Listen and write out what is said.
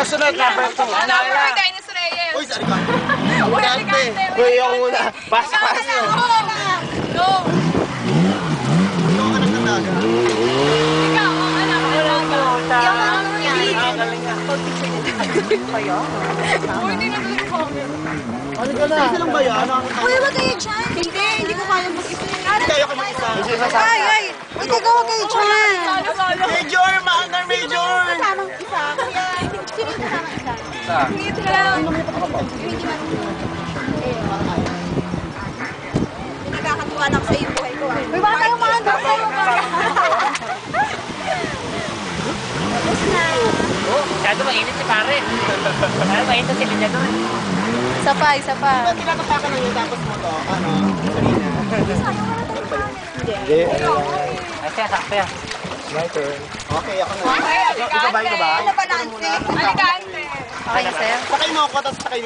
Kasunod, number 2. Number 4, Dennis Reyes. Uy, sorry ka. Uy, elegante. Uy, ako muna. Pass. Go. Ikaw ka nagtataga. Ikaw, anak. Uy, hindi na tuloy comment. Ano ka na? Isa lang ba yan? Uy, wag kayo dyan. Hindi ko kaya mag-isa. Kaya ka mag-isa. Ay, ay. Uy, teka, wag kayo dyan. Salo. Major! Maandar Major! Kasamang isa. Kaya, sino yung kasamang isa? Dito ka lang. Hindi marunong. Nagkakatuwa na ako sa iyo buhay ko. Uy, baka tayo maandar sa'yo. Tapos na. Masyado mainit si pare. Ano, mainit si Linya doon. Isa pa, isa pa. Ba't tinatapakan lang yun tapos mo to? Ano? Sarina. Hindi. Ay, siya, sakto yan. My turn. Okay, ako na. Okay, Ito ba? elegante. Ano ba, Nancy? Elegante. Okay, sa'yo. Sakay mo ako, tapos sakay